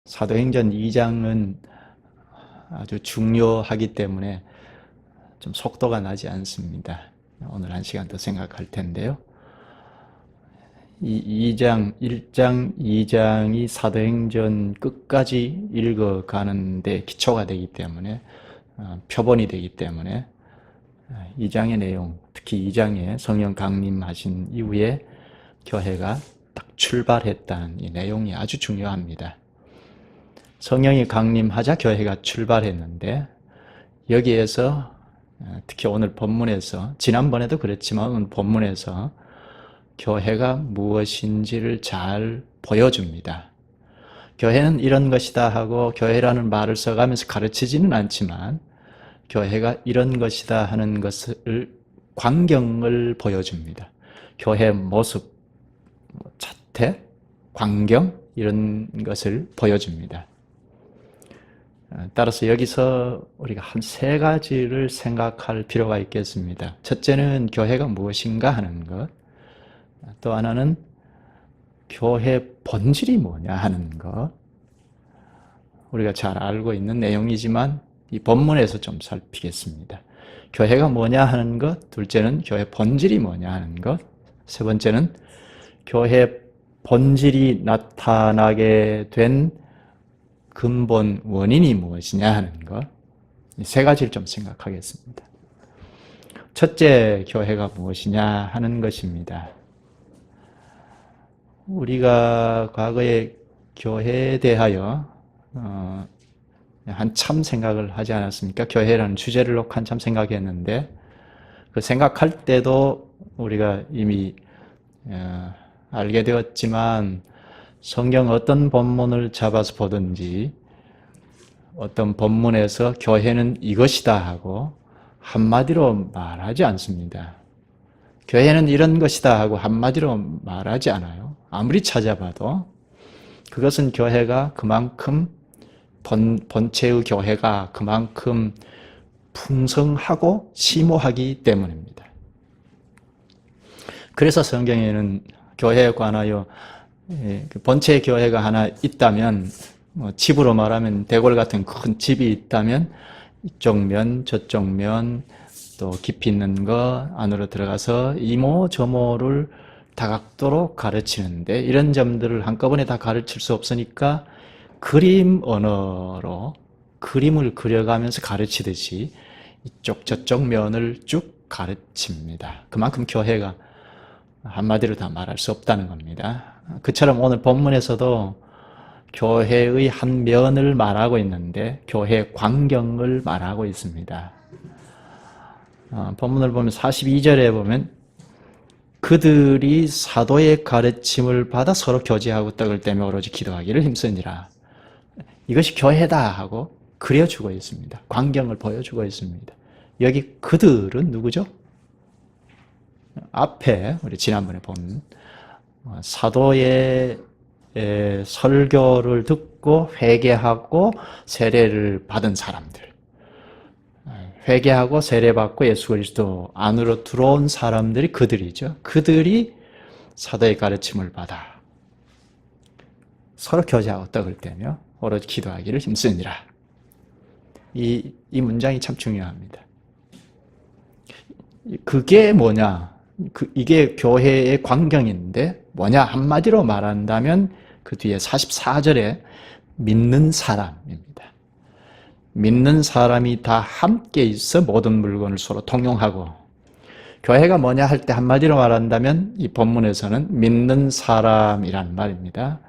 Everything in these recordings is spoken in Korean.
사도행전 2장은 아주 중요하기 때문에 좀 속도가 나지 않습니다. 오늘 한 시간 더 생각할 텐데요. 이 2장, 1장, 2장이 사도행전 끝까지 읽어가는데 기초가 되기 때문에, 표본이 되기 때문에 2장의 내용, 특히 2장에 성령 강림하신 이후에 교회가 딱 출발했다는 이 내용이 아주 중요합니다. 성령이 강림하자 교회가 출발했는데, 여기에서 특히 오늘 본문에서, 지난번에도 그랬지만 오늘 본문에서 교회가 무엇인지를 잘 보여줍니다. 교회는 이런 것이다 하고 교회라는 말을 써가면서 가르치지는 않지만 교회가 이런 것이다 하는 것을, 광경을 보여줍니다. 교회의 모습, 자태, 광경, 이런 것을 보여줍니다. 따라서 여기서 우리가 한 세 가지를 생각할 필요가 있겠습니다. 첫째는 교회가 무엇인가 하는 것, 또 하나는 교회 본질이 뭐냐 하는 것, 우리가 잘 알고 있는 내용이지만 이 본문에서 좀 살피겠습니다. 교회가 뭐냐 하는 것, 둘째는 교회 본질이 뭐냐 하는 것, 세 번째는 교회 본질이 나타나게 된 근본 원인이 무엇이냐 하는 것, 이 세 가지를 좀 생각하겠습니다. 첫째, 교회가 무엇이냐 하는 것입니다. 우리가 과거에 교회에 대하여 한참 생각을 하지 않았습니까? 교회라는 주제를 놓고 한참 생각했는데, 그 생각할 때도 우리가 이미 알게 되었지만, 성경 어떤 본문을 잡아서 보든지 어떤 본문에서 교회는 이것이다 하고 한마디로 말하지 않습니다. 교회는 이런 것이다 하고 한마디로 말하지 않아요. 아무리 찾아봐도 그것은 교회가 그만큼, 본체의 교회가 그만큼 풍성하고 심오하기 때문입니다. 그래서 성경에는 교회에 관하여 본체의 교회가 하나 있다면, 집으로 말하면 대궐 같은 큰 집이 있다면 이쪽 면 저쪽 면 또 깊이 있는 거 안으로 들어가서 이모 저모를 다각도로 가르치는데, 이런 점들을 한꺼번에 다 가르칠 수 없으니까 그림 언어로 그림을 그려가면서 가르치듯이 이쪽 저쪽 면을 쭉 가르칩니다. 그만큼 교회가 한마디로 다 말할 수 없다는 겁니다. 그처럼 오늘 본문에서도 교회의 한 면을 말하고 있는데 교회의 광경을 말하고 있습니다. 본문을 보면 42절에 보면 그들이 사도의 가르침을 받아 서로 교제하고 떡을 떼며 오로지 기도하기를 힘쓰니라. 이것이 교회다 하고 그려주고 있습니다. 광경을 보여주고 있습니다. 여기 그들은 누구죠? 앞에 우리 지난번에 본 사도의 설교를 듣고 회개하고 세례를 받은 사람들, 회개하고 세례받고 예수 그리스도 안으로 들어온 사람들이 그들이죠. 그들이 사도의 가르침을 받아 서로 교제하고 떡을 떼며 오로지 기도하기를 힘쓰니라. 이 문장이 참 중요합니다. 그게 뭐냐? 이게 교회의 광경인데 뭐냐? 한마디로 말한다면 그 뒤에 44절에 믿는 사람입니다. 믿는 사람이 다 함께 있어 모든 물건을 서로 통용하고, 교회가 뭐냐 할 때 한마디로 말한다면 이 본문에서는 믿는 사람이란 말입니다.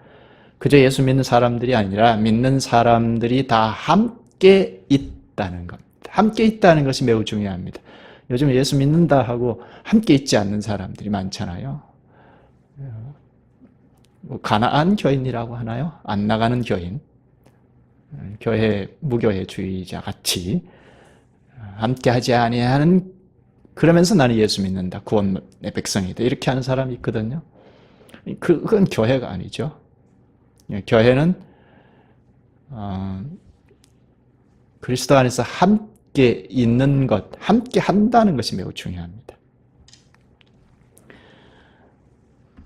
그저 예수 믿는 사람들이 아니라 믿는 사람들이 다 함께 있다는 겁니다. 함께 있다는 것이 매우 중요합니다. 요즘 예수 믿는다 하고 함께 있지 않는 사람들이 많잖아요. 가나안 교인이라고 하나요? 안 나가는 교인, 교회 무교회주의자 같이 함께하지 아니하는, 그러면서 나는 예수 믿는다, 구원의 백성이다, 이렇게 하는 사람이 있거든요. 그건 교회가 아니죠. 교회는 그리스도 안에서 함께 있는 것, 함께 한다는 것이 매우 중요합니다.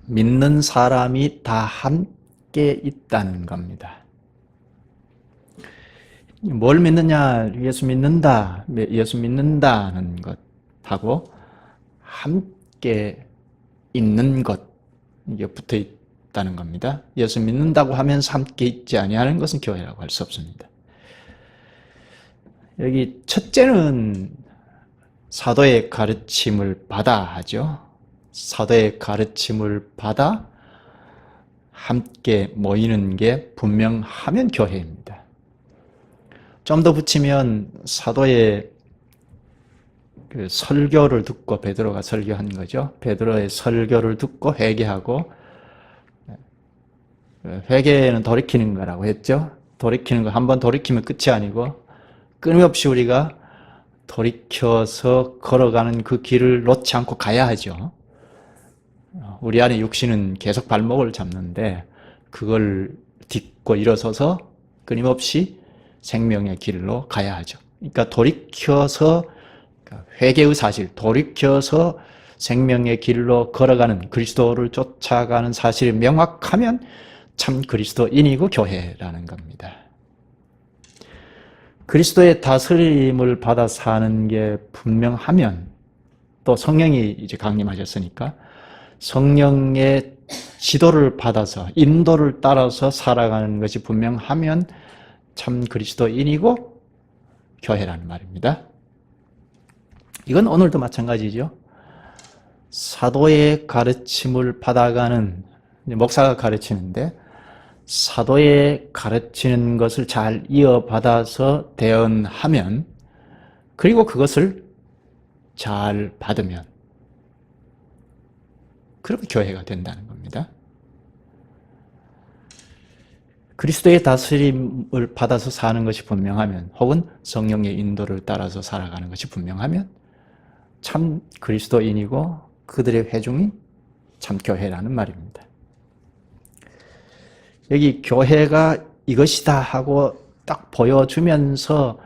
믿는 사람이 다 함께 있다는 겁니다. 뭘 믿느냐? 예수 믿는다. 예수 믿는다는 것하고 함께 있는 것, 이게 붙어 있다는 겁니다. 예수 믿는다고 하면서 함께 있지 아니하는 것은 교회라고 할 수 없습니다. 여기 첫째는 사도의 가르침을 받아 하죠. 사도의 가르침을 받아 함께 모이는 게 분명하면 교회입니다. 좀 더 붙이면 사도의 그 설교를 듣고, 베드로가 설교한 거죠. 베드로의 설교를 듣고 회개하고, 회개는 돌이키는 거라고 했죠. 돌이키는 거, 한번 돌이키면 끝이 아니고 끊임없이 우리가 돌이켜서 걸어가는 그 길을 놓지 않고 가야 하죠. 우리 안에 육신은 계속 발목을 잡는데 그걸 딛고 일어서서 끊임없이 생명의 길로 가야 하죠. 그러니까 돌이켜서 회개의 사실, 돌이켜서 생명의 길로 걸어가는, 그리스도를 쫓아가는 사실이 명확하면 참 그리스도인이고 교회라는 겁니다. 그리스도의 다스림을 받아 사는 게 분명하면, 또 성령이 이제 강림하셨으니까 성령의 지도를 받아서 인도를 따라서 살아가는 것이 분명하면 참 그리스도인이고 교회라는 말입니다. 이건 오늘도 마찬가지죠. 사도의 가르침을 받아가는, 목사가 가르치는데 사도의 가르치는 것을 잘 이어받아서 대언하면, 그리고 그것을 잘 받으면, 그렇게 교회가 된다는 겁니다. 그리스도의 다스림을 받아서 사는 것이 분명하면, 혹은 성령의 인도를 따라서 살아가는 것이 분명하면 참 그리스도인이고 그들의 회중이 참 교회라는 말입니다. 여기 교회가 이것이다 하고 딱 보여주면서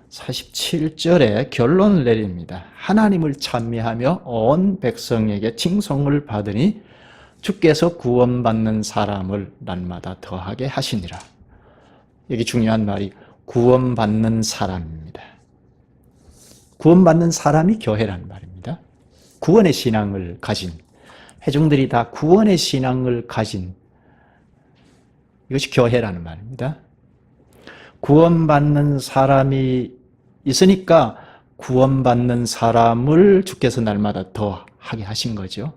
47절에 결론을 내립니다. 하나님을 찬미하며 온 백성에게 칭송을 받으니 주께서 구원받는 사람을 날마다 더하게 하시니라. 여기 중요한 말이 구원받는 사람입니다. 구원받는 사람이 교회라는 말입니다. 구원의 신앙을 가진, 회중들이 다 구원의 신앙을 가진, 이것이 교회라는 말입니다. 구원받는 사람이 있으니까 구원받는 사람을 주께서 날마다 더 하게 하신 거죠.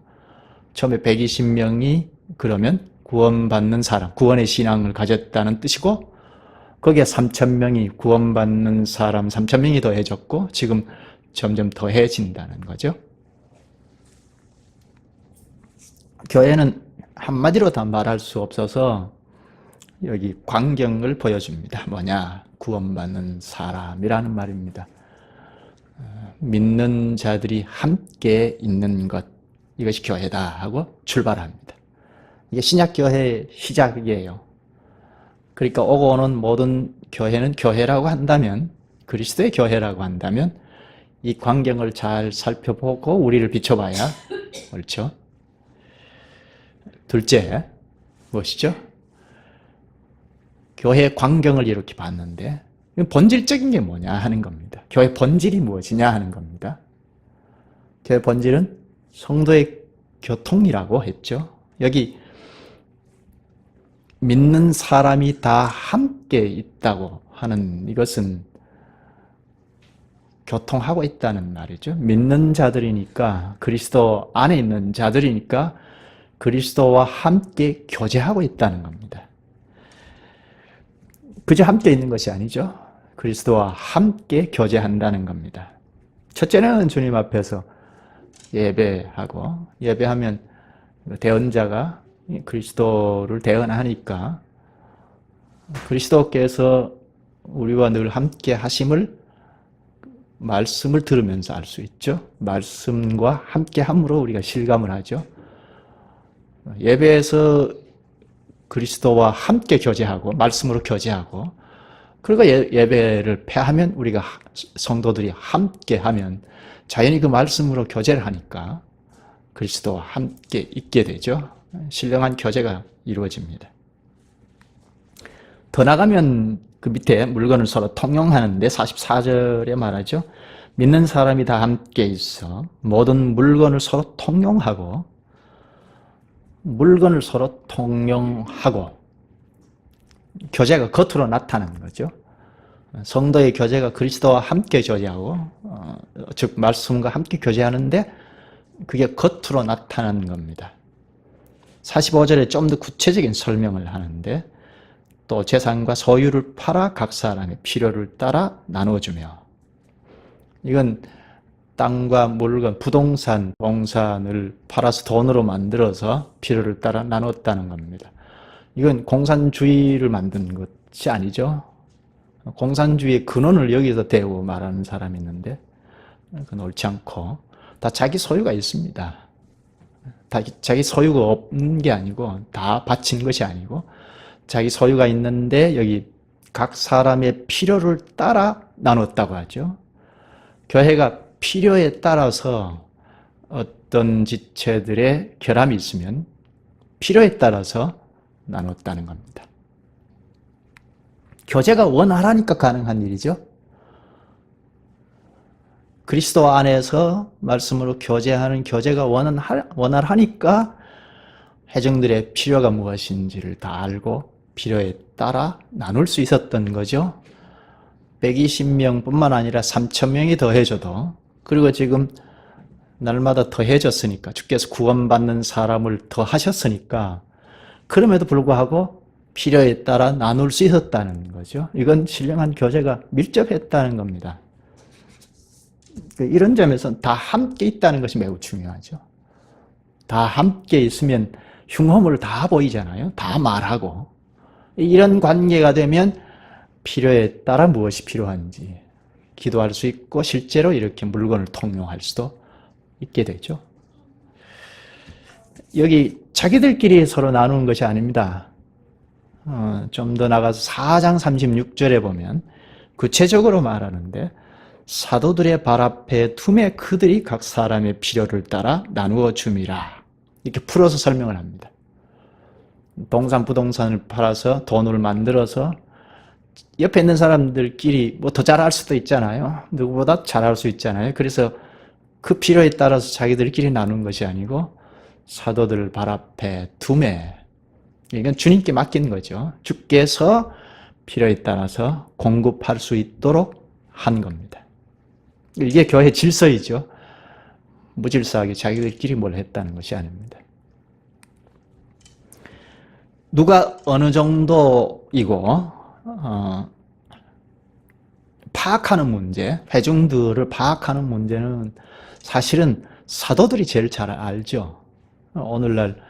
처음에 120명이 그러면 구원받는 사람, 구원의 신앙을 가졌다는 뜻이고, 거기에 3,000명이 구원받는 사람 3,000명이 더해졌고 지금 점점 더해진다는 거죠. 교회는 한마디로 다 말할 수 없어서 여기 광경을 보여줍니다. 뭐냐? 구원받는 사람이라는 말입니다. 믿는 자들이 함께 있는 것, 이것이 교회다 하고 출발합니다. 이게 신약교회의 시작이에요. 그러니까 오고 오는 모든 교회는 교회라고 한다면, 그리스도의 교회라고 한다면 이 광경을 잘 살펴보고 우리를 비춰봐야 옳죠. 둘째, 무엇이죠? 교회의 광경을 이렇게 봤는데 본질적인 게 뭐냐 하는 겁니다. 교회 본질이 무엇이냐 하는 겁니다. 교회 본질은 성도의 교통이라고 했죠. 여기 믿는 사람이 다 함께 있다고 하는 이것은 교통하고 있다는 말이죠. 믿는 자들이니까, 그리스도 안에 있는 자들이니까 그리스도와 함께 교제하고 있다는 겁니다. 그저 함께 있는 것이 아니죠. 그리스도와 함께 교제한다는 겁니다. 첫째는 주님 앞에서 예배하고, 예배하면 대언자가 그리스도를 대언하니까 그리스도께서 우리와 늘 함께 하심을 말씀을 들으면서 알 수 있죠. 말씀과 함께 함으로 우리가 실감을 하죠. 예배에서 그리스도와 함께 교제하고 말씀으로 교제하고, 그리고 예배를 폐하면 우리가 성도들이 함께 하면 자연히 그 말씀으로 교제를 하니까 그리스도와 함께 있게 되죠. 신령한 교제가 이루어집니다. 더 나가면 그 밑에 물건을 서로 통용하는데 44절에 말하죠. 믿는 사람이 다 함께 있어 모든 물건을 서로 통용하고 교제가 겉으로 나타나는 거죠. 성도의 교제가 그리스도와 함께 교제하고 즉 말씀과 함께 교제하는데 그게 겉으로 나타나는 겁니다. 45절에 좀 더 구체적인 설명을 하는데 또 재산과 소유를 팔아 각 사람의 필요를 따라 나눠주며 이건 땅과 물건, 부동산, 동산을 팔아서 돈으로 만들어서 필요를 따라 나눴다는 겁니다. 이건 공산주의를 만든 것이 아니죠. 공산주의의 근원을 여기서 대고 말하는 사람이 있는데 그건 옳지 않고 다 자기 소유가 있습니다. 다 자기 소유가 없는 게 아니고 다 바친 것이 아니고 자기 소유가 있는데 여기 각 사람의 필요를 따라 나눴다고 하죠. 교회가 필요에 따라서 어떤 지체들의 결함이 있으면 필요에 따라서 나눴다는 겁니다. 교제가 원활하니까 가능한 일이죠. 그리스도 안에서 말씀으로 교제하는 교제가 원활하니까 회중들의 필요가 무엇인지를 다 알고 필요에 따라 나눌 수 있었던 거죠. 120명뿐만 아니라 3,000명이 더해져도 그리고 지금 날마다 더해졌으니까 주께서 구원받는 사람을 더하셨으니까 그럼에도 불구하고 필요에 따라 나눌 수 있었다는 거죠. 이건 신령한 교제가 밀접했다는 겁니다. 이런 점에서는 다 함께 있다는 것이 매우 중요하죠. 다 함께 있으면 흉허물 다 보이잖아요. 다 말하고. 이런 관계가 되면 필요에 따라 무엇이 필요한지 기도할 수 있고 실제로 이렇게 물건을 통용할 수도 있게 되죠. 여기 자기들끼리 서로 나누는 것이 아닙니다. 좀 더 나가서 4장 36절에 보면 구체적으로 말하는데 사도들의 발 앞에 두매 그들이 각 사람의 필요를 따라 나누어 줌이라 이렇게 풀어서 설명을 합니다. 동산 부동산을 팔아서 돈을 만들어서 옆에 있는 사람들끼리 뭐 더 잘할 수도 있잖아요. 누구보다 잘할 수 있잖아요. 그래서 그 필요에 따라서 자기들끼리 나누는 것이 아니고 사도들 발 앞에 두매 이건 주님께 맡긴 거죠. 주께서 필요에 따라서 공급할 수 있도록 한 겁니다. 이게 교회 질서이죠. 무질서하게 자기들끼리 뭘 했다는 것이 아닙니다. 누가 어느 정도이고 파악하는 문제, 회중들을 파악하는 문제는 사실은 사도들이 제일 잘 알죠. 오늘날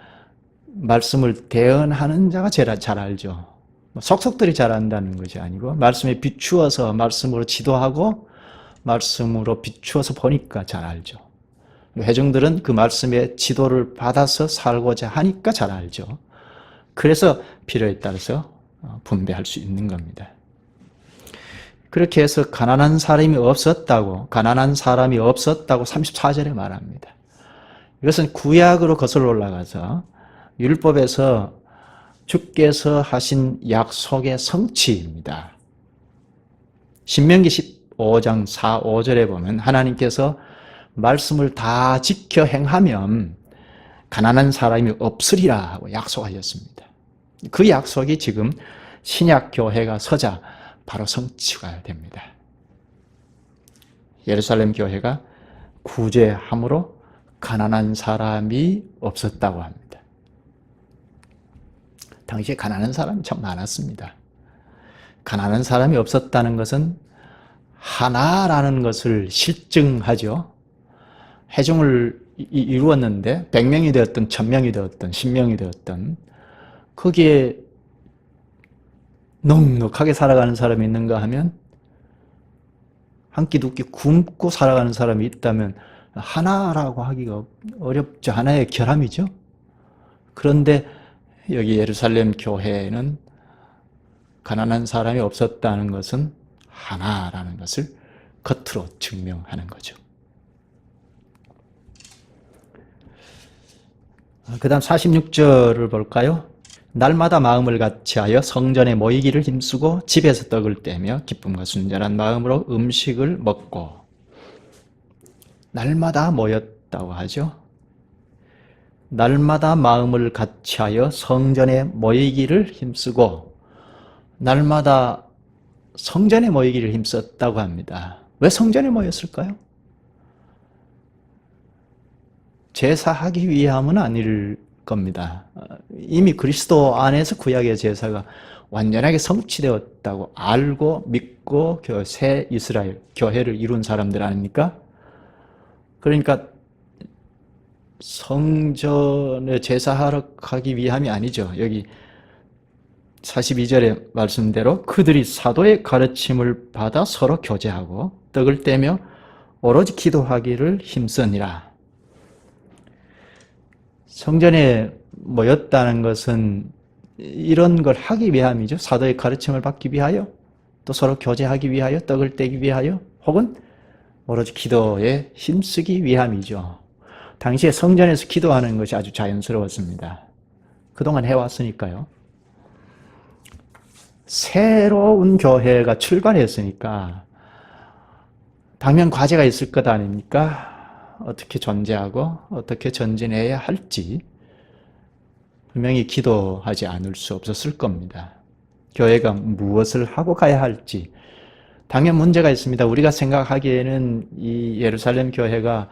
말씀을 대언하는 자가 제일 잘 알죠. 속속들이 잘 안다는 것이 아니고 말씀에 비추어서 말씀으로 지도하고 말씀으로 비추어서 보니까 잘 알죠. 회중들은 그 말씀의 지도를 받아서 살고자 하니까 잘 알죠. 그래서 필요에 따라서 분배할 수 있는 겁니다. 그렇게 해서 가난한 사람이 없었다고 34절에 말합니다. 이것은 구약으로 거슬러 올라가서 율법에서 주께서 하신 약속의 성취입니다. 신명기 15장 4, 5절에 보면 하나님께서 말씀을 다 지켜 행하면 가난한 사람이 없으리라 하고 약속하셨습니다. 그 약속이 지금 신약교회가 서자 바로 성취가 됩니다. 예루살렘 교회가 구제함으로 가난한 사람이 없었다고 합니다. 당시에 가난한 사람이 참 많았습니다. 가난한 사람이 없었다는 것은 하나라는 것을 실증하죠. 회중을 이루었는데 100명이 되었든 1000명이 되었든 10명이 되었든 거기에 넉넉하게 살아가는 사람이 있는가 하면 한 끼 두 끼 굶고 살아가는 사람이 있다면 하나라고 하기가 어렵죠. 하나의 결함이죠. 그런데 여기 예루살렘 교회에는 가난한 사람이 없었다는 것은 하나라는 것을 겉으로 증명하는 거죠. 그 다음 46절을 볼까요? 날마다 마음을 같이하여 성전에 모이기를 힘쓰고 집에서 떡을 떼며 기쁨과 순전한 마음으로 음식을 먹고. 날마다 모였다고 하죠. 날마다 마음을 같이하여 성전에 모이기를 힘쓰고 날마다 성전에 모이기를 힘썼다고 합니다. 왜 성전에 모였을까요? 제사하기 위함은 아닐 겁니다. 이미 그리스도 안에서 구약의 제사가 완전하게 성취되었다고 알고 믿고 새 이스라엘 교회를 이룬 사람들 아닙니까? 그러니까 성전에 제사하러 가기 위함이 아니죠. 여기 42절의 말씀대로 그들이 사도의 가르침을 받아 서로 교제하고 떡을 떼며 오로지 기도하기를 힘쓰니라. 성전에 모였다는 것은 이런 걸 하기 위함이죠. 사도의 가르침을 받기 위하여, 또 서로 교제하기 위하여, 떡을 떼기 위하여, 혹은 오로지 기도에 힘쓰기 위함이죠. 당시에 성전에서 기도하는 것이 아주 자연스러웠습니다. 그동안 해왔으니까요. 새로운 교회가 출발했으니까 당면 과제가 있을 것 아닙니까? 어떻게 존재하고 어떻게 전진해야 할지 분명히 기도하지 않을 수 없었을 겁니다. 교회가 무엇을 하고 가야 할지 당연 문제가 있습니다. 우리가 생각하기에는 이 예루살렘 교회가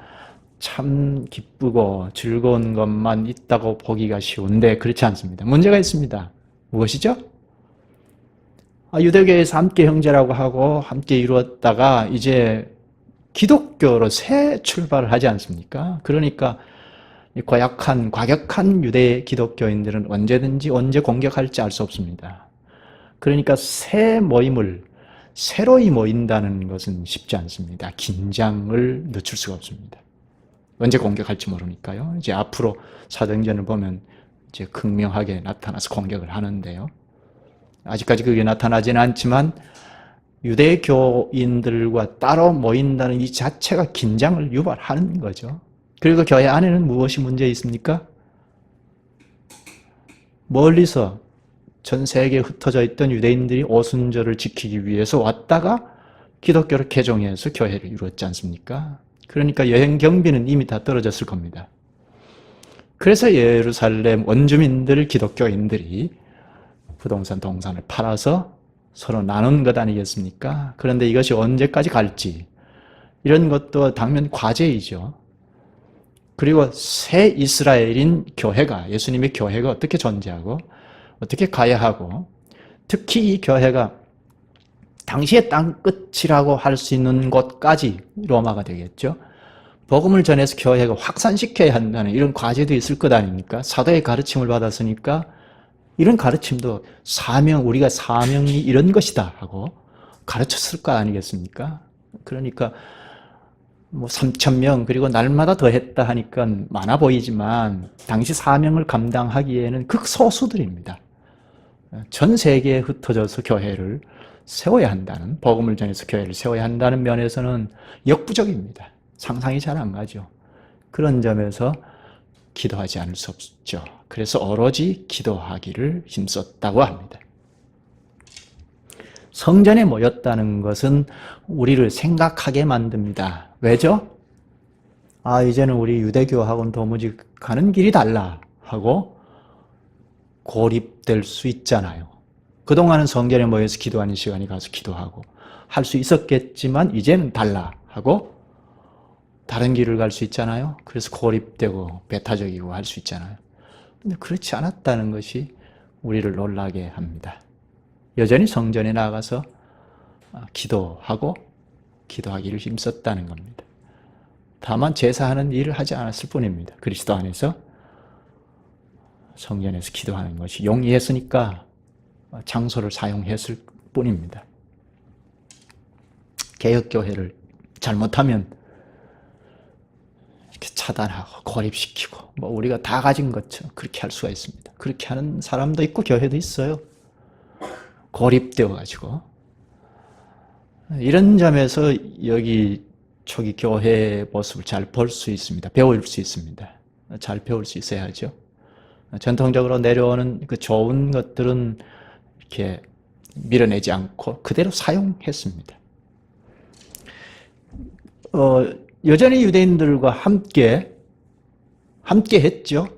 참 기쁘고 즐거운 것만 있다고 보기가 쉬운데 그렇지 않습니다. 문제가 있습니다. 무엇이죠? 유대교에서 함께 형제라고 하고 함께 이루었다가 이제 기독교로 새 출발을 하지 않습니까? 그러니까 과격한 유대 기독교인들은 언제든지 언제 공격할지 알 수 없습니다. 그러니까 새 모임을 새로이 모인다는 것은 쉽지 않습니다. 긴장을 늦출 수가 없습니다. 언제 공격할지 모르니까요. 이제 앞으로 사도행전을 보면 이제 극명하게 나타나서 공격을 하는데요. 아직까지 그게 나타나지는 않지만 유대교인들과 따로 모인다는 이 자체가 긴장을 유발하는 거죠. 그리고 교회 안에는 무엇이 문제 있습니까? 멀리서 전 세계에 흩어져 있던 유대인들이 오순절을 지키기 위해서 왔다가 기독교를 개종해서 교회를 이루었지 않습니까? 그러니까 여행 경비는 이미 다 떨어졌을 겁니다. 그래서 예루살렘 원주민들 기독교인들이 부동산 동산을 팔아서 서로 나눈 것 아니겠습니까? 그런데 이것이 언제까지 갈지 이런 것도 당면 과제이죠. 그리고 새 이스라엘인 교회가, 예수님의 교회가 어떻게 존재하고 어떻게 가야 하고, 특히 이 교회가 당시의 땅끝이라고 할 수 있는 곳까지 로마가 되겠죠. 복음을 전해서 교회가 확산시켜야 한다는 이런 과제도 있을 것 아닙니까? 사도의 가르침을 받았으니까 이런 가르침도 우리가 사명이 이런 것이다 하고 가르쳤을 거 아니겠습니까? 그러니까 3,000명 그리고 날마다 더 했다 하니까 많아 보이지만 당시 사명을 감당하기에는 극소수들입니다. 전 세계에 흩어져서 교회를 세워야 한다는, 복음을 전해서 교회를 세워야 한다는 면에서는 역부족입니다. 상상이 잘 안 가죠. 그런 점에서 기도하지 않을 수 없죠. 그래서 오로지 기도하기를 힘썼다고 합니다. 성전에 모였다는 것은 우리를 생각하게 만듭니다. 왜죠? 이제는 우리 유대교하고는 도무지 가는 길이 달라 하고 고립될 수 있잖아요. 그동안은 성전에 모여서 기도하는 시간이 가서 기도하고 할 수 있었겠지만 이제는 달라 하고 다른 길을 갈 수 있잖아요. 그래서 고립되고 배타적이고 할 수 있잖아요. 근데 그렇지 않았다는 것이 우리를 놀라게 합니다. 여전히 성전에 나가서 기도하고 기도하기를 힘썼다는 겁니다. 다만 제사하는 일을 하지 않았을 뿐입니다. 그리스도 안에서 성전에서 기도하는 것이 용이했으니까 장소를 사용했을 뿐입니다. 개혁교회를 잘못하면 이렇게 차단하고 고립시키고 우리가 다 가진 것처럼 그렇게 할 수가 있습니다. 그렇게 하는 사람도 있고 교회도 있어요. 고립되어 가지고 이런 점에서 여기 초기 교회의 모습을 잘 볼 수 있습니다. 배울 수 있습니다. 잘 배울 수 있어야죠. 전통적으로 내려오는 그 좋은 것들은 이렇게 밀어내지 않고 그대로 사용했습니다. 여전히 유대인들과 함께 했죠.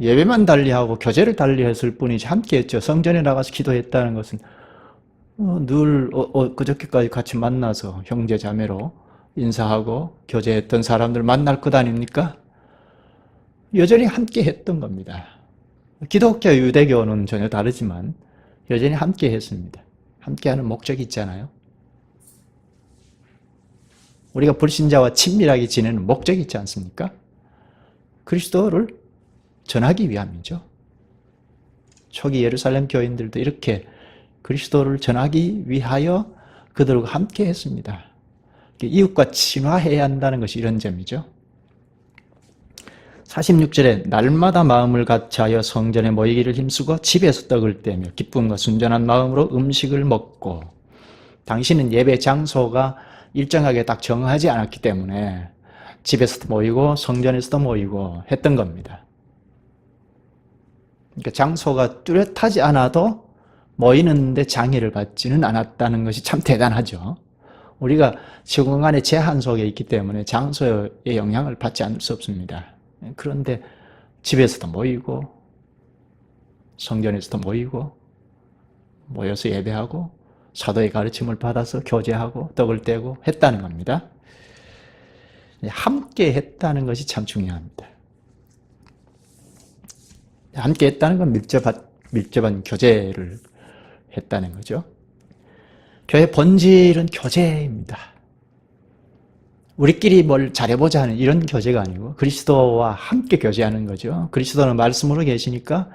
예배만 달리하고 교제를 달리했을 뿐이지 함께 했죠. 성전에 나가서 기도했다는 것은 늘 그저께까지 같이 만나서 형제 자매로 인사하고 교제했던 사람들 만날 것 아닙니까? 여전히 함께 했던 겁니다. 기독교, 유대교는 전혀 다르지만 여전히 함께 했습니다. 함께하는 목적이 있잖아요. 우리가 불신자와 친밀하게 지내는 목적이 있지 않습니까? 그리스도를 전하기 위함이죠. 초기 예루살렘 교인들도 이렇게 그리스도를 전하기 위하여 그들과 함께 했습니다. 이웃과 친화해야 한다는 것이 이런 점이죠. 46절에 날마다 마음을 같이하여 성전에 모이기를 힘쓰고 집에서 떡을 떼며 기쁨과 순전한 마음으로 음식을 먹고, 당시는 예배 장소가 일정하게 딱 정하지 않았기 때문에 집에서도 모이고 성전에서도 모이고 했던 겁니다. 그러니까 장소가 뚜렷하지 않아도 모이는데 장애를 받지는 않았다는 것이 참 대단하죠. 우리가 시공간의 제한 속에 있기 때문에 장소의 영향을 받지 않을 수 없습니다. 그런데 집에서도 모이고 성전에서도 모이고 모여서 예배하고 사도의 가르침을 받아서 교제하고 떡을 떼고 했다는 겁니다. 함께 했다는 것이 참 중요합니다. 함께 했다는 건 밀접한 교제를 했다는 거죠. 교회 본질은 교제입니다. 우리끼리 뭘 잘해보자 하는 이런 교제가 아니고 그리스도와 함께 교제하는 거죠. 그리스도는 말씀으로 계시니까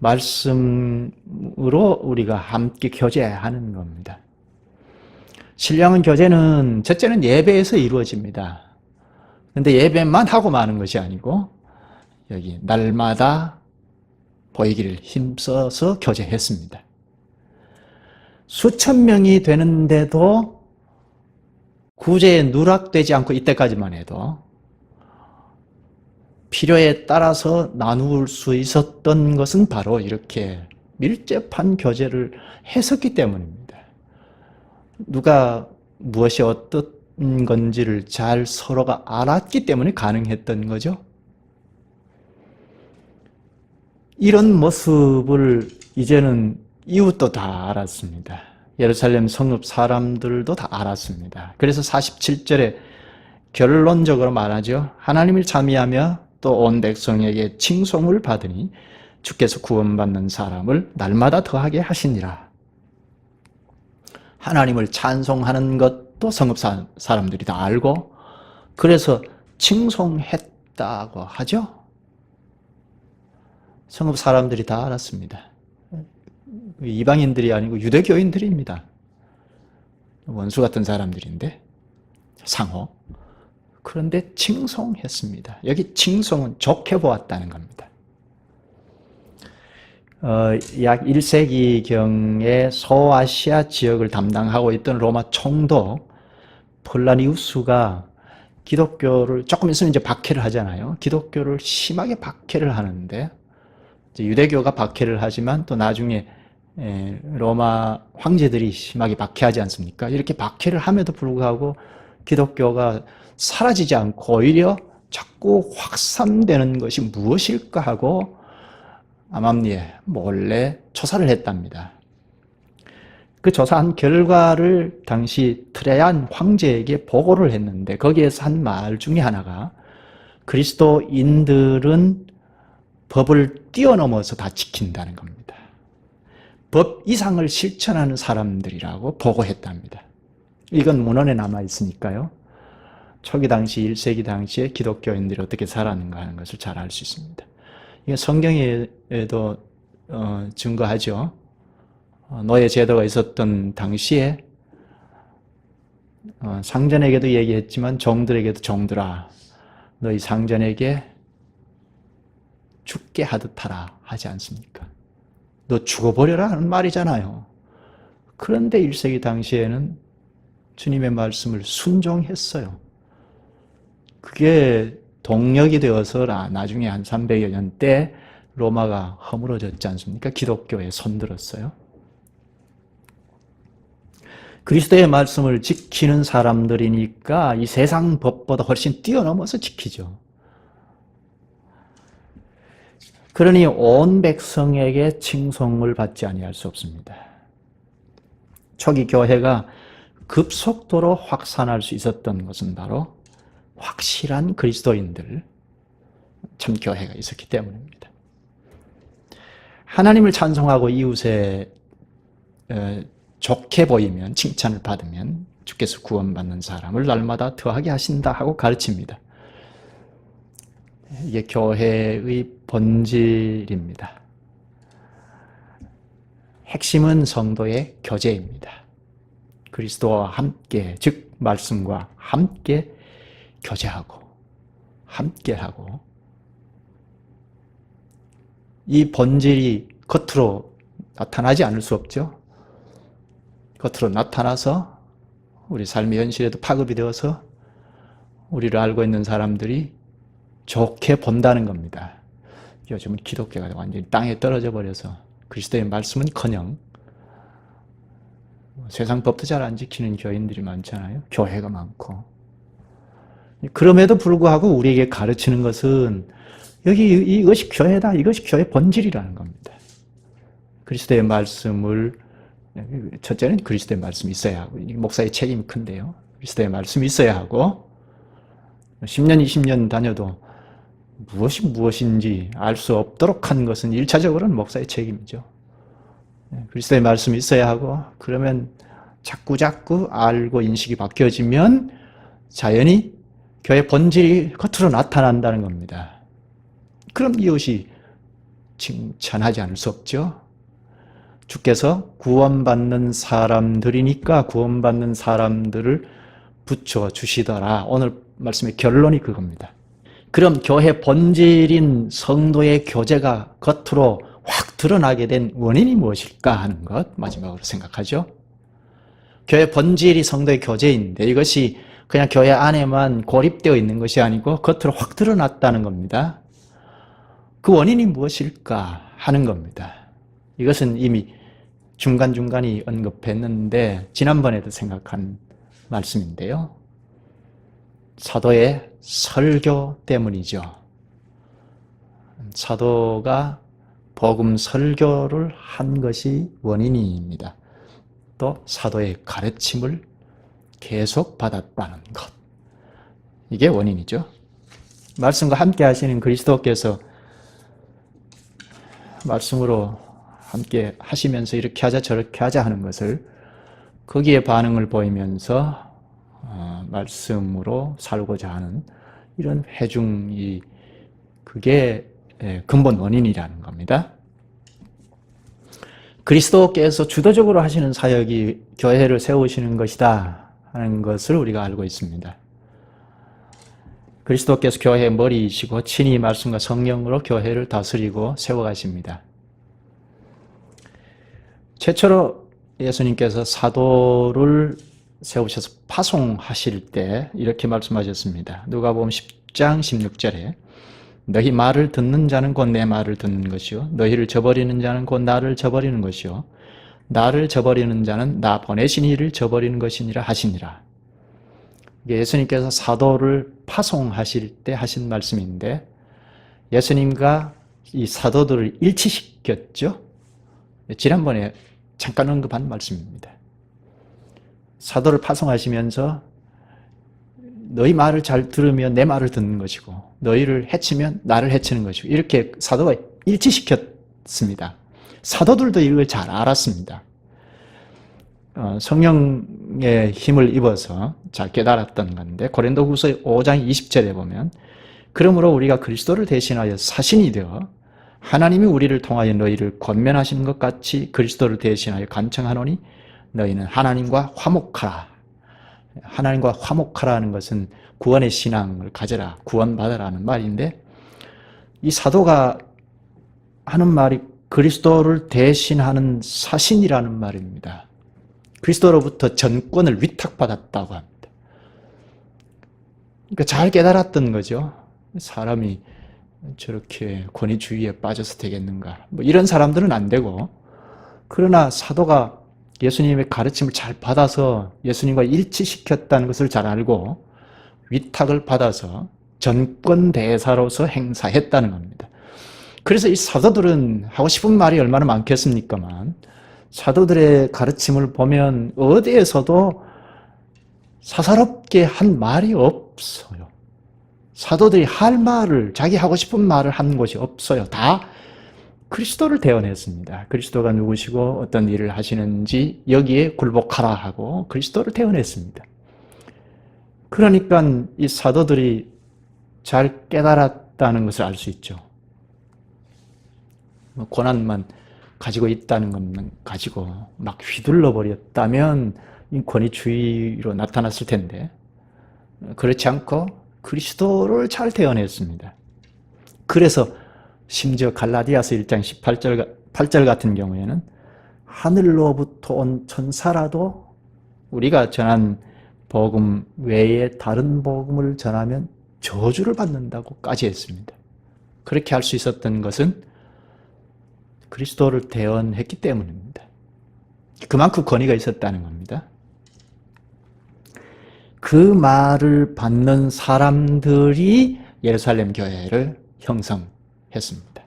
말씀으로 우리가 함께 교제하는 겁니다. 신령한 교제는 첫째는 예배에서 이루어집니다. 그런데 예배만 하고 마는 것이 아니고 여기 날마다 보이기를 힘써서 교제했습니다. 수천 명이 되는데도 구제에 누락되지 않고 이때까지만 해도 필요에 따라서 나눌 수 있었던 것은 바로 이렇게 밀접한 교제를 했었기 때문입니다. 누가 무엇이 어떤 건지를 잘 서로가 알았기 때문에 가능했던 거죠. 이런 모습을 이제는 이웃도 다 알았습니다. 예루살렘 성읍 사람들도 다 알았습니다. 그래서 47절에 결론적으로 말하죠. 하나님을 찬미하며 또 온 백성에게 칭송을 받으니 주께서 구원받는 사람을 날마다 더하게 하시니라. 하나님을 찬송하는 것도 성읍 사람들이 다 알고 그래서 칭송했다고 하죠. 성읍 사람들이 다 알았습니다. 이방인들이 아니고 유대교인들입니다. 원수 같은 사람들인데 상호. 그런데 칭송했습니다. 여기 칭송은 좋게 보았다는 겁니다. 약 1세기경에 소아시아 지역을 담당하고 있던 로마 총독 폴라니우스가 기독교를 조금 있으면 이제 박해를 하잖아요. 기독교를 심하게 박해를 하는데 유대교가 박해를 하지만 또 나중에 로마 황제들이 심하게 박해하지 않습니까? 이렇게 박해를 함에도 불구하고 기독교가 사라지지 않고 오히려 자꾸 확산되는 것이 무엇일까 하고 암암리에 몰래 조사를 했답니다. 그 조사한 결과를 당시 트레안 황제에게 보고를 했는데 거기에서 한 말 중에 하나가 그리스도인들은 법을 뛰어넘어서 다 지킨다는 겁니다. 법 이상을 실천하는 사람들이라고 보고했답니다. 이건 문헌에 남아 있으니까요. 초기 당시 1세기 당시에 기독교인들이 어떻게 살았는가 하는 것을 잘 알 수 있습니다. 이게 성경에도 증거하죠. 노예 제도가 있었던 당시에 상전에게도 얘기했지만 종들에게도 종들아 너희 상전에게 죽게 하듯 하라 하지 않습니까? 너 죽어버려라 하는 말이잖아요. 그런데 1세기 당시에는 주님의 말씀을 순종했어요. 그게 동력이 되어서 나중에 한 300여 년 때 로마가 허물어졌지 않습니까? 기독교에 손들었어요. 그리스도의 말씀을 지키는 사람들이니까 이 세상 법보다 훨씬 뛰어넘어서 지키죠. 그러니 온 백성에게 칭송을 받지 아니할 수 없습니다. 초기 교회가 급속도로 확산할 수 있었던 것은 바로 확실한 그리스도인들, 참 교회가 있었기 때문입니다. 하나님을 찬송하고 이웃에 좋게 보이면, 칭찬을 받으면 주께서 구원받는 사람을 날마다 더하게 하신다 하고 가르칩니다. 이게 교회의 본질입니다. 핵심은 성도의 교제입니다. 그리스도와 함께, 즉 말씀과 함께 교제하고 함께하고, 이 본질이 겉으로 나타나지 않을 수 없죠. 겉으로 나타나서 우리 삶의 현실에도 파급이 되어서 우리를 알고 있는 사람들이 좋게 본다는 겁니다. 요즘은 기독교가 완전히 땅에 떨어져 버려서 그리스도의 말씀은커녕 세상 법도 잘 안 지키는 교인들이 많잖아요. 교회가 많고. 그럼에도 불구하고 우리에게 가르치는 것은 이것이 교회다. 이것이 교회의 본질이라는 겁니다. 그리스도의 말씀을, 첫째는 그리스도의 말씀이 있어야 하고, 목사의 책임이 큰데요. 그리스도의 말씀이 있어야 하고, 10년, 20년 다녀도 무엇이 무엇인지 알 수 없도록 한 것은 1차적으로는 목사의 책임이죠. 그리스도의 말씀이 있어야 하고, 그러면 자꾸자꾸 알고 인식이 바뀌어지면 자연히 교회 본질이 겉으로 나타난다는 겁니다. 그럼 이것이 칭찬하지 않을 수 없죠. 주께서 구원받는 사람들이니까 구원받는 사람들을 붙여주시더라. 오늘 말씀의 결론이 그겁니다. 그럼 교회 본질인 성도의 교제가 겉으로 확 드러나게 된 원인이 무엇일까 하는 것 마지막으로 생각하죠. 교회 본질이 성도의 교제인데 이것이 그냥 교회 안에만 고립되어 있는 것이 아니고 겉으로 확 드러났다는 겁니다. 그 원인이 무엇일까 하는 겁니다. 이것은 이미 중간중간이 언급했는데 지난번에도 생각한 말씀인데요. 사도의 설교 때문이죠. 사도가 복음 설교를 한 것이 원인입니다. 또 사도의 가르침을 계속 받았다는 것. 이게 원인이죠. 말씀과 함께 하시는 그리스도께서 말씀으로 함께 하시면서 이렇게 하자 저렇게 하자 하는 것을 거기에 반응을 보이면서 말씀으로 살고자 하는 이런 회중이 그게 근본 원인이라는 겁니다. 그리스도께서 주도적으로 하시는 사역이 교회를 세우시는 것이다 하는 것을 우리가 알고 있습니다. 그리스도께서 교회의 머리이시고 친히 말씀과 성령으로 교회를 다스리고 세워가십니다. 최초로 예수님께서 사도를 세우셔서 파송하실 때 이렇게 말씀하셨습니다. 누가복음 10장 16절에 너희 말을 듣는 자는 곧 내 말을 듣는 것이요 너희를 저버리는 자는 곧 나를 저버리는 것이요 나를 저버리는 자는 나 보내신 이를 저버리는 것이니라 하시니라. 예수님께서 사도를 파송하실 때 하신 말씀인데 예수님과 이 사도들을 일치시켰죠. 지난번에 잠깐 언급한 말씀입니다. 사도를 파송하시면서 너희 말을 잘 들으면 내 말을 듣는 것이고 너희를 해치면 나를 해치는 것이고 이렇게 사도가 일치시켰습니다. 사도들도 이걸 잘 알았습니다. 성령의 힘을 입어서 잘 깨달았던 건데 고린도후서 5장 20절에 보면 그러므로 우리가 그리스도를 대신하여 사신이 되어 하나님이 우리를 통하여 너희를 권면하시는 것 같이 그리스도를 대신하여 간청하노니 너희는 하나님과 화목하라. 하나님과 화목하라는 것은 구원의 신앙을 가져라, 구원받으라는 말인데 이 사도가 하는 말이 그리스도를 대신하는 사신이라는 말입니다. 그리스도로부터 전권을 위탁받았다고 합니다. 그러니까 잘 깨달았던 거죠. 사람이 저렇게 권위주의에 빠져서 되겠는가. 뭐 이런 사람들은 안 되고, 그러나 사도가 예수님의 가르침을 잘 받아서 예수님과 일치시켰다는 것을 잘 알고 위탁을 받아서 전권대사로서 행사했다는 겁니다. 그래서 이 사도들은 하고 싶은 말이 얼마나 많겠습니까만, 사도들의 가르침을 보면 어디에서도 사사롭게 한 말이 없어요. 사도들이 할 말을, 자기 하고 싶은 말을 한 곳이 없어요. 다 그리스도를 대언했습니다. 그리스도가 누구시고 어떤 일을 하시는지 여기에 굴복하라 하고 그리스도를 대언했습니다. 그러니까 이 사도들이 잘 깨달았다는 것을 알 수 있죠. 고난만 가지고 있다는 것만 가지고 막 휘둘러 버렸다면 권위주의로 나타났을 텐데, 그렇지 않고 그리스도를 잘 대언했습니다. 그래서 심지어 갈라디아서 1장 8절 같은 경우에는 하늘로부터 온 천사라도 우리가 전한 복음 외에 다른 복음을 전하면 저주를 받는다고까지 했습니다. 그렇게 할 수 있었던 것은 그리스도를 대언했기 때문입니다. 그만큼 권위가 있었다는 겁니다. 그 말을 받는 사람들이 예루살렘 교회를 형성했습니다.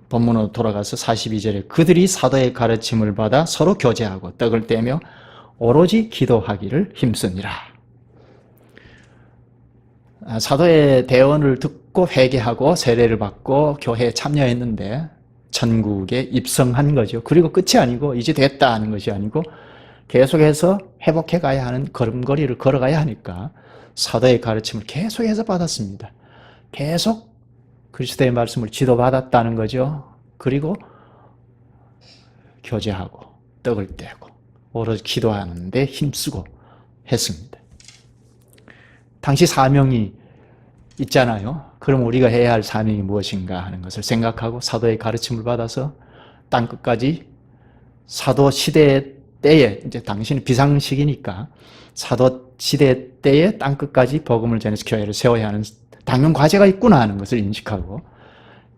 본문으로 돌아가서 42절에 그들이 사도의 가르침을 받아 서로 교제하고 떡을 떼며 오로지 기도하기를 힘쓰니라. 사도의 대언을 듣고 회개하고 세례를 받고 교회에 참여했는데 천국에 입성한 거죠. 그리고 끝이 아니고 이제 됐다 하는 것이 아니고 계속해서 회복해 가야 하는 걸음걸이를 걸어가야 하니까 사도의 가르침을 계속해서 받았습니다. 계속 그리스도의 말씀을 지도받았다는 거죠. 그리고 교제하고 떡을 떼고 오로지 기도하는 데 힘쓰고 했습니다. 당시 사명이 있잖아요. 그럼 우리가 해야 할 사명이 무엇인가 하는 것을 생각하고 사도의 가르침을 받아서 땅끝까지 사도 시대 때에, 이제 당시는 비상시기니까 사도 시대 때에 땅끝까지 복음을 전해서 교회를 세워야 하는 당연 과제가 있구나 하는 것을 인식하고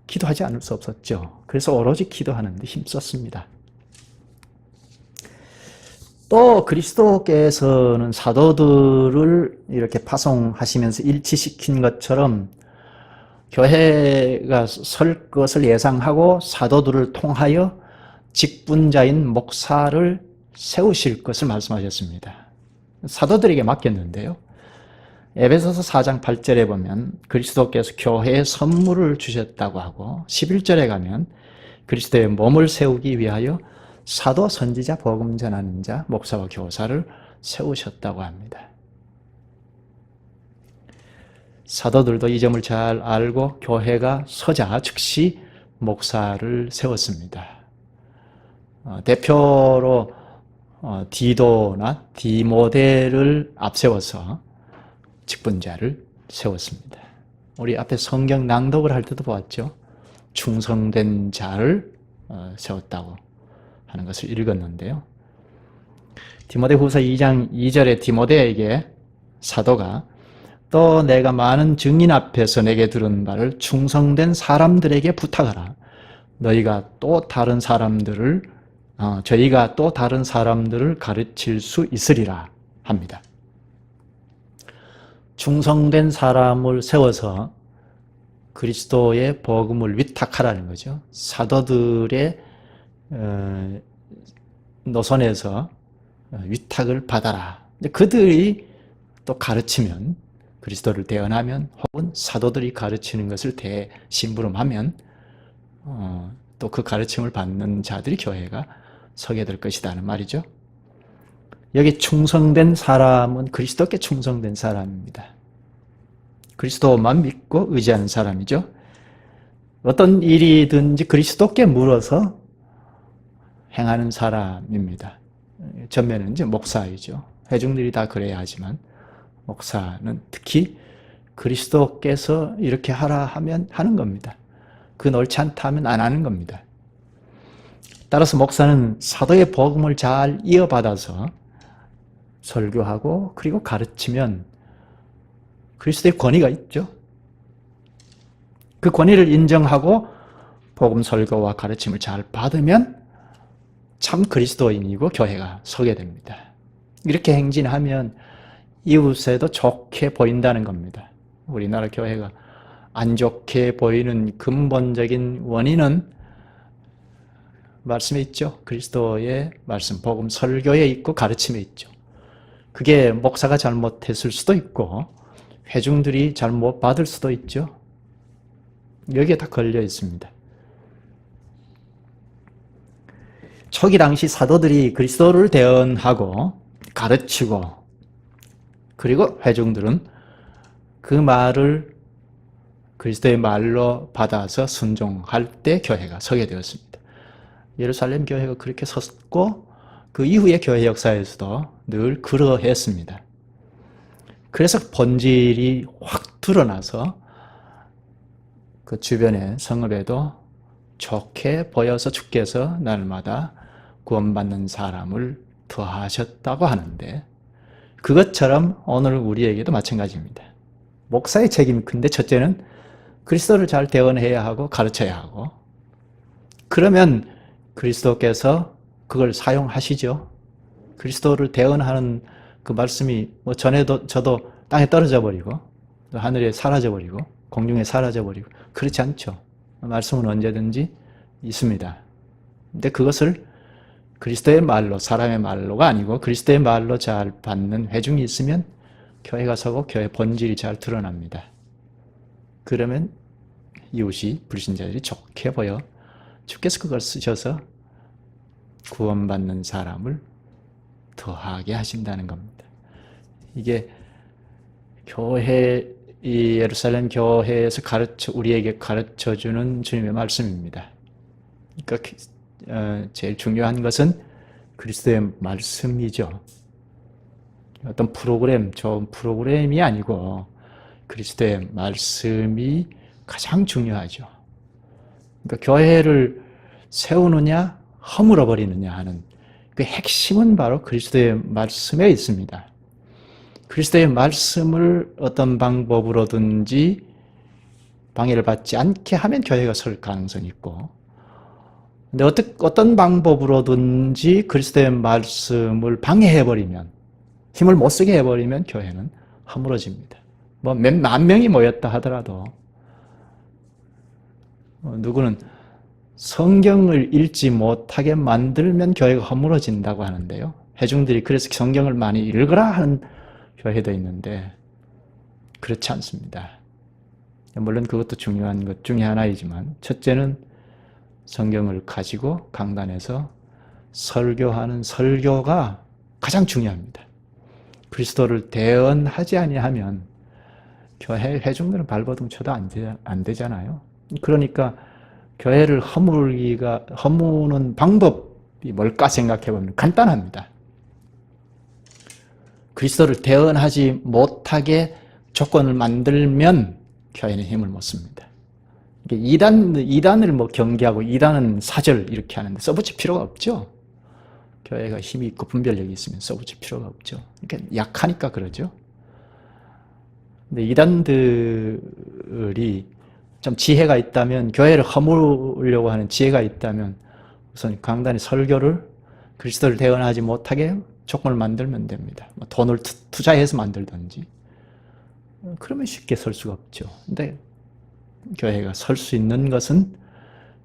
기도하지 않을 수 없었죠. 그래서 오로지 기도하는 데 힘썼습니다. 또 그리스도께서는 사도들을 이렇게 파송하시면서 일치시킨 것처럼 교회가 설 것을 예상하고 사도들을 통하여 직분자인 목사를 세우실 것을 말씀하셨습니다. 사도들에게 맡겼는데요. 에베소서 4장 8절에 보면 그리스도께서 교회에 선물을 주셨다고 하고 11절에 가면 그리스도의 몸을 세우기 위하여 사도, 선지자, 복음 전하는 자, 목사와 교사를 세우셨다고 합니다. 사도들도 이 점을 잘 알고 교회가 서자 즉시 목사를 세웠습니다. 대표로 디도나 디모데를 앞세워서 직분자를 세웠습니다. 우리 앞에 성경 낭독을 할 때도 보았죠. 충성된 자를 세웠다고 하는 것을 읽었는데요. 디모데후서 2장 2절에 디모데에게 사도가 또 내가 많은 증인 앞에서 내게 들은 바를 충성된 사람들에게 부탁하라. 저희가 또 다른 사람들을 가르칠 수 있으리라 합니다. 충성된 사람을 세워서 그리스도의 복음을 위탁하라는 거죠. 사도들의 노선에서 위탁을 받아라. 그들이 또 가르치면, 그리스도를 대언하면, 혹은 사도들이 가르치는 것을 대심부름하면 또 그 가르침을 받는 자들이 교회가 서게 될 것이라는 말이죠. 여기 충성된 사람은 그리스도께 충성된 사람입니다. 그리스도만 믿고 의지하는 사람이죠. 어떤 일이든지 그리스도께 물어서 행하는 사람입니다. 전면은 이제 목사이죠. 회중들이 다 그래야 하지만 목사는 특히 그리스도께서 이렇게 하라 하면 하는 겁니다. 그 옳지 않다 하면 안 하는 겁니다. 따라서 목사는 사도의 복음을 잘 이어받아서 설교하고 그리고 가르치면 그리스도의 권위가 있죠. 그 권위를 인정하고 복음 설교와 가르침을 잘 받으면 참 그리스도인이고 교회가 서게 됩니다. 이렇게 행진하면 이웃에도 좋게 보인다는 겁니다. 우리나라 교회가 안 좋게 보이는 근본적인 원인은 말씀에 있죠. 그리스도의 말씀, 복음 설교에 있고 가르침에 있죠. 그게 목사가 잘못했을 수도 있고 회중들이 잘못 받을 수도 있죠. 여기에 다 걸려 있습니다. 초기 당시 사도들이 그리스도를 대언하고 가르치고 그리고 회중들은 그 말을 그리스도의 말로 받아서 순종할 때 교회가 서게 되었습니다. 예루살렘 교회가 그렇게 섰고 그 이후의 교회 역사에서도 늘 그러했습니다. 그래서 본질이 확 드러나서 그 주변의 성읍에도 좋게 보여서 주께서 날마다 구원받는 사람을 더하셨다고 하는데 그것처럼 오늘 우리에게도 마찬가지입니다. 목사의 책임이 큰데 첫째는 그리스도를 잘 대언해야 하고 가르쳐야 하고 그러면 그리스도께서 그걸 사용하시죠. 그리스도를 대언하는 그 말씀이 뭐 전에도 저도 땅에 떨어져 버리고 하늘에 사라져 버리고 공중에 사라져 버리고 그렇지 않죠. 말씀은 언제든지 있습니다. 근데 그것을 그리스도의 말로 사람의 말로가 아니고 그리스도의 말로 잘 받는 회중이 있으면 교회가 서고 교회 본질이 잘 드러납니다. 그러면 이웃이 불신자들이 좋게 보여 주께서 그걸 쓰셔서 구원받는 사람을 더하게 하신다는 겁니다. 이게 이 예루살렘 교회에서 우리에게 가르쳐주는 주님의 말씀입니다. 그러니까 제일 중요한 것은 그리스도의 말씀이죠. 어떤 좋은 프로그램이 아니고 그리스도의 말씀이 가장 중요하죠. 그러니까 교회를 세우느냐 허물어 버리느냐 하는 그 핵심은 바로 그리스도의 말씀에 있습니다. 그리스도의 말씀을 어떤 방법으로든지 방해를 받지 않게 하면 교회가 설 가능성이 있고 근데 어떤 방법으로든지 그리스도의 말씀을 방해해버리면 힘을 못 쓰게 해버리면 교회는 허물어집니다. 뭐 몇만 명이 모였다 하더라도 누구는 성경을 읽지 못하게 만들면 교회가 허물어진다고 하는데요. 회중들이 그래서 성경을 많이 읽으라 하는 교회도 있는데 그렇지 않습니다. 물론 그것도 중요한 것 중에 하나이지만 첫째는 성경을 가지고 강단에서 설교하는 설교가 가장 중요합니다. 그리스도를 대언하지 아니하면 교회 회중들은 발버둥 쳐도 안 되잖아요. 그러니까 교회를 허무는 방법이 뭘까 생각해보면 간단합니다. 그리스도를 대언하지 못하게 조건을 만들면 교회는 힘을 못 씁니다. 이단을 뭐 경계하고 이단은 사절 이렇게 하는데 써붙일 필요가 없죠. 교회가 힘이 있고 분별력이 있으면 써붙일 필요가 없죠. 그러니까 약하니까 그러죠. 근데 이단들이 좀 지혜가 있다면 교회를 허물려고 하는 지혜가 있다면 우선 강단의 설교를 그리스도를 대언하지 못하게 조건을 만들면 됩니다. 뭐 돈을 투자해서 만들든지 그러면 쉽게 설 수가 없죠. 근데 교회가 설 수 있는 것은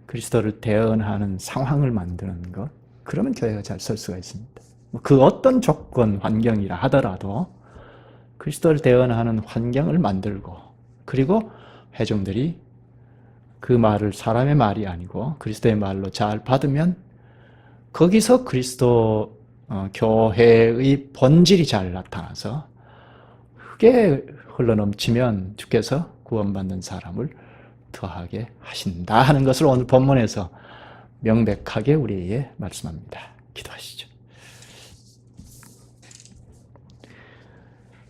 그리스도를 대언하는 상황을 만드는 것 그러면 교회가 잘 설 수가 있습니다. 그 어떤 조건 환경이라 하더라도 그리스도를 대언하는 환경을 만들고 그리고 회중들이 그 말을 사람의 말이 아니고 그리스도의 말로 잘 받으면 거기서 그리스도 교회의 본질이 잘 나타나서 크게 흘러넘치면 주께서 구원받는 사람을 더하게 하신다 하는 것을 오늘 본문에서 명백하게 우리에게 말씀합니다. 기도하시죠.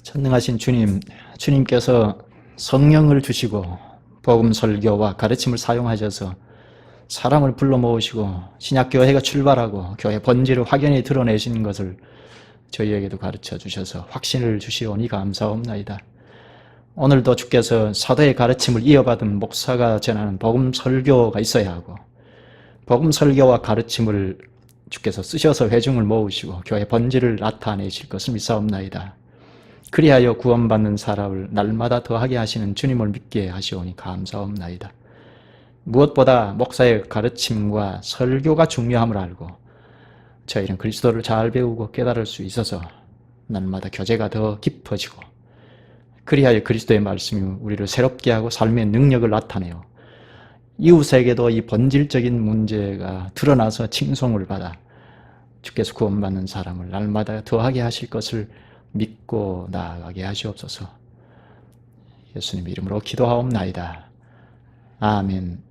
전능하신 주님, 주님께서 성령을 주시고 복음 설교와 가르침을 사용하셔서 사람을 불러 모으시고 신약교회가 출발하고 교회 본질을 확연히 드러내시는 것을 저희에게도 가르쳐 주셔서 확신을 주시오니 감사옵나이다. 오늘도 주께서 사도의 가르침을 이어받은 목사가 전하는 복음 설교가 있어야 하고, 복음 설교와 가르침을 주께서 쓰셔서 회중을 모으시고 교회 본질을 나타내실 것을 믿사옵나이다. 그리하여 구원받는 사람을 날마다 더하게 하시는 주님을 믿게 하시오니 감사옵나이다. 무엇보다 목사의 가르침과 설교가 중요함을 알고 저희는 그리스도를 잘 배우고 깨달을 수 있어서 날마다 교제가 더 깊어지고, 그리하여 그리스도의 말씀이 우리를 새롭게 하고 삶의 능력을 나타내요. 이웃에게도 이 본질적인 문제가 드러나서 칭송을 받아 주께서 구원받는 사람을 날마다 더하게 하실 것을 믿고 나아가게 하시옵소서. 예수님 이름으로 기도하옵나이다. 아멘.